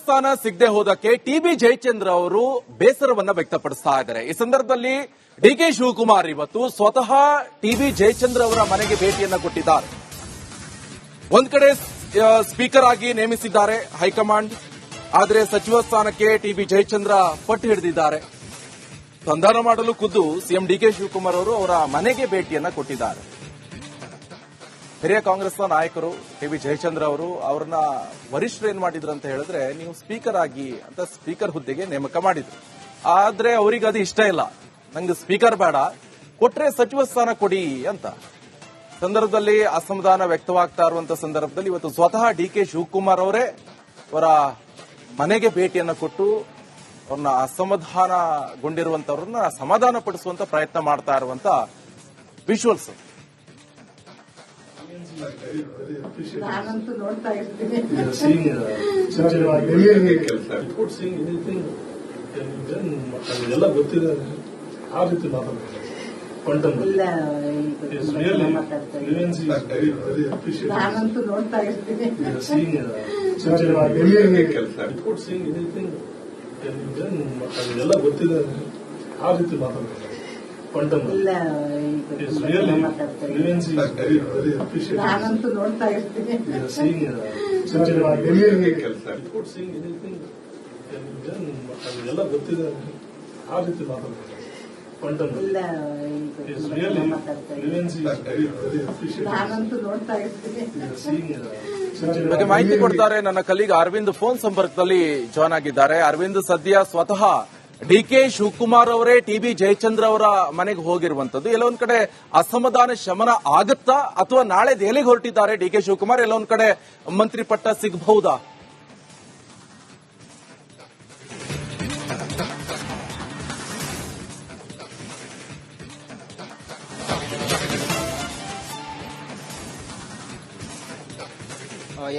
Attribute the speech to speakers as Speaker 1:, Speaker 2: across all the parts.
Speaker 1: ಸ್ಥಾನ ಸಿಗದೆ ಹೋದಕ್ಕೆ ಟಿಬಿ ಜಯಚಂದ್ರ ಅವರು ಬೇಸರವನ್ನ ವ್ಯಕ್ತಪಡಿಸ್ತಾ ಇದ್ದಾರೆ. ಈ ಸಂದರ್ಭದಲ್ಲಿ ಡಿಕೆ ಶಿವಕುಮಾರ್ ಇವತ್ತು ಸ್ವತಃ ಟಿಬಿ ಜಯಚಂದ್ರ ಅವರ ಮನೆಗೆ ಭೇಟಿಯನ್ನ ಕೊಟ್ಟಿದ್ದಾರೆ. ಒಂದ್ ಕಡೆ ಸ್ಪೀಕರ್ ಆಗಿ ನೇಮಿಸಿದ್ದಾರೆ ಹೈಕಮಾಂಡ್, ಆದರೆ ಸಚಿವ ಸ್ಥಾನಕ್ಕೆ ಟಿಬಿ ಜಯಚಂದ್ರ ಪಟ್ಟು ಹಿಡಿದಿದ್ದಾರೆ. ಸಂಧಾನ ಮಾಡಲು ಖುದ್ದು ಸಿಎಂ ಡಿಕೆ ಶಿವಕುಮಾರ್ ಅವರು ಅವರ ಮನೆಗೆ ಭೇಟಿಯನ್ನ ಕೊಟ್ಟಿದ್ದಾರೆ. ಹಿರಿಯ ಕಾಂಗ್ರೆಸ್ನ ನಾಯಕರು ಟಿಬಿ ಜಯಚಂದ್ರ ಅವರು ಅವರನ್ನ ವರಿಷ್ಠರು ಏನ್ ಮಾಡಿದ್ರು ಅಂತ ಹೇಳಿದ್ರೆ, ನೀವು ಸ್ಪೀಕರ್ ಆಗಿ ಅಂತ ಸ್ಪೀಕರ್ ಹುದ್ದೆಗೆ ನೇಮಕ ಮಾಡಿದ್ರು. ಆದ್ರೆ ಅವರಿಗೆ ಅದು ಇಷ್ಟ ಇಲ್ಲ. ನಂಗೆ ಸ್ಪೀಕರ್ ಬೇಡ, ಕೊಟ್ರೆ ಸಚಿವ ಸ್ಥಾನ ಕೊಡಿ ಅಂತ ಸಂದರ್ಭದಲ್ಲಿ ಅಸಮಾಧಾನ ವ್ಯಕ್ತವಾಗ್ತಾ ಇರುವಂತಹ ಸಂದರ್ಭದಲ್ಲಿ ಇವತ್ತು ಸ್ವತಃ ಡಿಕೆ ಶಿವಕುಮಾರ್ ಅವರೇ ಅವರ ಮನೆಗೆ ಭೇಟಿಯನ್ನ ಕೊಟ್ಟು ಅವ್ರನ್ನ ಅಸಮಾಧಾನಗೊಂಡಿರುವಂತವ್ರನ್ನ ಸಮಾಧಾನ ಪಡಿಸುವಂತ ಪ್ರಯತ್ನ ಮಾಡ್ತಾ ಇರುವಂತ ವಿಜುವಲ್ಸ್.
Speaker 2: ನಾನಂತೂ ನೋಡ್ತಾ ಇರ್ತೀನಿ.
Speaker 3: ಎಲ್ಲ ಗೊತ್ತಿದೆ, ಆ ರೀತಿ ಮಾತಾಡ್ತಾರೆ.
Speaker 2: ನಾನಂತೂ ನೋಡ್ತಾ ಇರ್ತೀನಿ.
Speaker 3: ಎಲ್ಲ ಗೊತ್ತಿದೆ, ಆ ರೀತಿ ಮಾತಾಡ್ತಾರೆ.
Speaker 2: ನಾನಂತೂ ನೋಡ್ತಾ ಇರ್ತೀನಿ.
Speaker 3: ಎಲ್ಲ ಗೊತ್ತಿದೆ, ಆ ರೀತಿ ಮಾತಾಡ್ತಾರೆ.
Speaker 2: ನಾನಂತೂ ನೋಡ್ತಾ ಇರ್ತೀನಿ.
Speaker 1: ಬಗ್ಗೆ ಮಾಹಿತಿ ಕೊಡ್ತಾರೆ ನನ್ನ ಕಲೀಗ್ ಅರವಿಂದ್. ಫೋನ್ ಸಂಪರ್ಕದಲ್ಲಿ ಜಾಯ್ನ್ ಆಗಿದ್ದಾರೆ. ಅರವಿಂದ್, ಸದ್ಯ ಸ್ವತಃ ಡಿಕೆ ಶಿವಕುಮಾರ್ ಅವರೇ ಟಿಬಿ ಜಯಚಂದ್ರ ಅವರ ಮನೆಗೆ ಹೋಗಿರುವಂತದ್ದು. ಎಲ್ಲೊಂದ್ ಕಡೆ ಅಸಮಾಧಾನ ಶಮನ ಆಗುತ್ತಾ, ಅಥವಾ ನಾಳೆ ದೆಹಲಿಗೆ ಹೊರಟಿದ್ದಾರೆ ಡಿಕೆ ಶಿವಕುಮಾರ್, ಎಲ್ಲೊಂದ್ ಕಡೆ ಮಂತ್ರಿ ಪಟ್ಟ ಸಿಗಬಹುದಾ?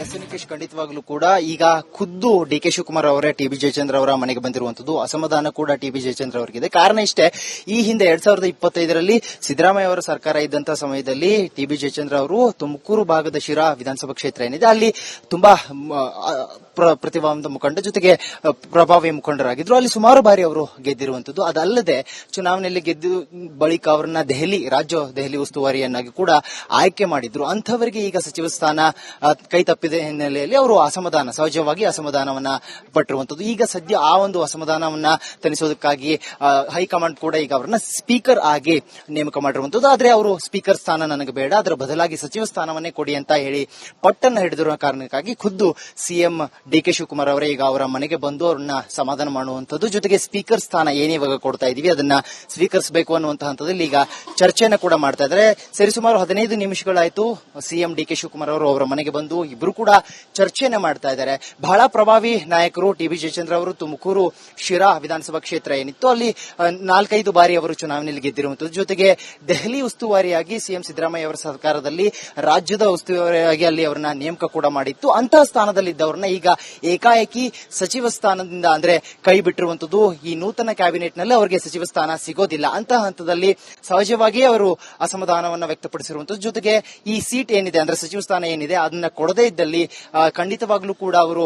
Speaker 4: ಎಸ್ ನಿಕೇಶ್, ಖಂಡಿತವಾಗ್ಲೂ ಕೂಡ ಈಗ ಖುದ್ದು ಡಿಕೆ ಶಿವಕುಮಾರ್ ಅವರೇ ಟಿಬಿ ಜಯಚಂದ್ರ ಅವರ ಮನೆಗೆ ಬಂದಿರುವಂತದ್ದು. ಅಸಮಾಧಾನ ಕೂಡ ಟಿಬಿ ಜಯಚಂದ್ರ ಅವರಿಗಿದೆ. ಕಾರಣ ಇಷ್ಟೇ, ಈ ಹಿಂದೆ 2025ರಲ್ಲಿ ಸಿದ್ದರಾಮಯ್ಯ ಅವರ ಸರ್ಕಾರ ಇದ್ದಂತಹ ಸಮಯದಲ್ಲಿ ಟಿಬಿ ಜಯಚಂದ್ರ ಅವರು ತುಮಕೂರು ಭಾಗದ ಶಿರಾ ವಿಧಾನಸಭಾ ಕ್ಷೇತ್ರ ಏನಿದೆ ಅಲ್ಲಿ ತುಂಬಾ ಪ್ರತಿಭಾವಂತ ಮುಖಂಡ, ಜೊತೆಗೆ ಪ್ರಭಾವಿ ಮುಖಂಡರಾಗಿದ್ರು. ಅಲ್ಲಿ ಸುಮಾರು ಬಾರಿ ಅವರು ಗೆದ್ದಿರುವಂತದ್ದು. ಅದಲ್ಲದೆ ಚುನಾವಣೆಯಲ್ಲಿ ಗೆದ್ದ ಬಳಿಕ ಅವರನ್ನ ದೆಹಲಿ ಉಸ್ತುವಾರಿಯನ್ನಾಗಿ ಕೂಡ ಆಯ್ಕೆ ಮಾಡಿದ್ರು. ಅಂಥವರಿಗೆ ಈಗ ಸಚಿವ ಸ್ಥಾನ ಕೈ ತಪ್ಪಿದ ಹಿನ್ನೆಲೆಯಲ್ಲಿ ಅವರು ಸಹಜವಾಗಿ ಅಸಮಾಧಾನವನ್ನ ಪಟ್ಟಿರುವಂತದ್ದು. ಈಗ ಸದ್ಯ ಆ ಒಂದು ಅಸಮಾಧಾನವನ್ನ ತಣಿಸೋದಕ್ಕಾಗಿ ಹೈಕಮಾಂಡ್ ಕೂಡ ಈಗ ಅವರನ್ನ ಸ್ಪೀಕರ್ ಆಗಿ ನೇಮಕ ಮಾಡಿರುವಂತದ್ದು. ಆದ್ರೆ ಅವರು ಸ್ಪೀಕರ್ ಸ್ಥಾನ ನನಗೆ ಬೇಡ, ಅದರ ಬದಲಾಗಿ ಸಚಿವ ಸ್ಥಾನವನ್ನೇ ಕೊಡಿ ಅಂತ ಹೇಳಿ ಪಟ್ಟನ್ನ ಹಿಡಿದಿರುವ ಕಾರಣಕ್ಕಾಗಿ ಖುದ್ದು ಸಿಎಂ ಡಿಕೆ ಶಿವಕುಮಾರ್ ಅವರೇ ಈಗ ಅವರ ಮನೆಗೆ ಬಂದು ಅವ್ರನ್ನ ಸಮಾಧಾನ ಮಾಡುವಂತದ್ದು. ಜೊತೆಗೆ ಸ್ಪೀಕರ್ ಸ್ಥಾನ ಏನಿವಾಗ ಕೊಡ್ತಾ ಇದೀವಿ ಅದನ್ನ ಸ್ವೀಕರಿಸಬೇಕು ಅನ್ನುವಂತಹ ಹಂತದಲ್ಲಿ ಈಗ ಚರ್ಚೆಯನ್ನು ಕೂಡ ಮಾಡ್ತಾ ಇದ್ದಾರೆ. ಸರಿಸುಮಾರು 15 ನಿಮಿಷಗಳಾಯ್ತು ಸಿಎಂ ಡಿಕೆ ಶಿವಕುಮಾರ್ ಅವರು ಅವರ ಮನೆಗೆ ಬಂದು ಇಬ್ರು ಕೂಡ ಚರ್ಚೆಯನ್ನ ಮಾಡ್ತಾ ಇದ್ದಾರೆ. ಬಹಳ ಪ್ರಭಾವಿ ನಾಯಕರು ಟಿಬಿ ಜಯಚಂದ್ರ ಅವರು ತುಮಕೂರು ಶಿರಾ ವಿಧಾನಸಭಾ ಕ್ಷೇತ್ರ ಏನಿತ್ತು ಅಲ್ಲಿ 4-5 ಬಾರಿ ಅವರು ಚುನಾವಣೆಯಲ್ಲಿ ಗೆದ್ದಿರುವಂತದ್ದು. ಜೊತೆಗೆ ದೆಹಲಿ ಉಸ್ತುವಾರಿಯಾಗಿ ಸಿಎಂ ಸಿದ್ದರಾಮಯ್ಯ ಅವರ ಸರ್ಕಾರದಲ್ಲಿ ರಾಜ್ಯದ ಉಸ್ತುವಾರಿಯಾಗಿ ಅಲ್ಲಿ ಅವರನ್ನ ನೇಮಕ ಕೂಡ ಮಾಡಿತ್ತು. ಅಂತಹ ಸ್ಥಾನದಲ್ಲಿದ್ದವರನ್ನ ಈಗ ಏಕಾಏಕಿ ಸಚಿವ ಸ್ಥಾನದಿಂದ ಅಂದ್ರೆ ಕೈ ಬಿಟ್ಟಿರುವಂತದ್ದು. ಈ ನೂತನ ಕ್ಯಾಬಿನೆಟ್ ನಲ್ಲಿ ಅವರಿಗೆ ಸಚಿವ ಸ್ಥಾನ ಸಿಗೋದಿಲ್ಲ. ಅಂತಹ ಹಂತದಲ್ಲಿ ಸಹಜವಾಗಿ ಅವರು ಅಸಮಾಧಾನವನ್ನ ವ್ಯಕ್ತಪಡಿಸಿರುವಂತದ್ದು. ಜೊತೆಗೆ ಈ ಸೀಟ್ ಏನಿದೆ ಅಂದ್ರೆ ಸಚಿವ ಸ್ಥಾನ ಏನಿದೆ ಅದನ್ನ ಕೊಡದೇ ಇದ್ದಲ್ಲಿ ಖಂಡಿತವಾಗ್ಲೂ ಕೂಡ ಅವರು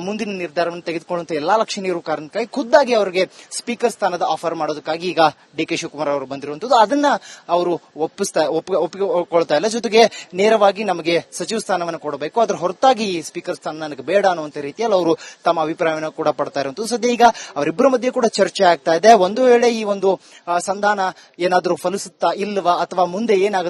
Speaker 4: ಮುಂದಿನ ನಿರ್ಧಾರವನ್ನು ತೆಗೆದುಕೊಳ್ಳುವಂತ ಎಲ್ಲಾ ಲಕ್ಷಣ ಇರುವ ಕಾರಣಕ್ಕಾಗಿ ಖುದ್ದಾಗಿ ಅವರಿಗೆ ಸ್ಪೀಕರ್ ಸ್ಥಾನದ ಆಫರ್ ಮಾಡೋದಕ್ಕಾಗಿ ಈಗ ಡಿಕೆ ಶಿವಕುಮಾರ್ ಅವರು ಬಂದಿರುವಂತದ್ದು. ಅದನ್ನ ಅವರು ಒಪ್ಪಿಕೊಳ್ತಾ ಇಲ್ಲ. ಜೊತೆಗೆ ನೇರವಾಗಿ ನಮಗೆ ಸಚಿವ ಸ್ಥಾನವನ್ನು ಕೊಡಬೇಕು, ಅದರ ಹೊರತಾಗಿ ಸ್ಪೀಕರ್ ಸ್ಥಾನ ನನಗೆ ಬೇಡ ಅನ್ನುವಂತ ರೀತಿಯಲ್ಲಿ ಅವರು ತಮ್ಮ ಅಭಿಪ್ರಾಯವನ್ನು ಕೂಡ ಪಡ್ತಾ ಇರುವಂತದ್ದು. ಸದ್ಯ ಈಗ ಅವರಿಬ್ಬರ ಮಧ್ಯೆ ಕೂಡ ಚರ್ಚೆ ಆಗ್ತಾ ಇದೆ. ಒಂದು ವೇಳೆ ಈ ಒಂದು ಸಂಧಾನ ಏನಾದರೂ ಫಲಿಸುತ್ತಾ ಇಲ್ವಾ ಅಥವಾ ಮುಂದೆ ಏನಾಗುತ್ತೆ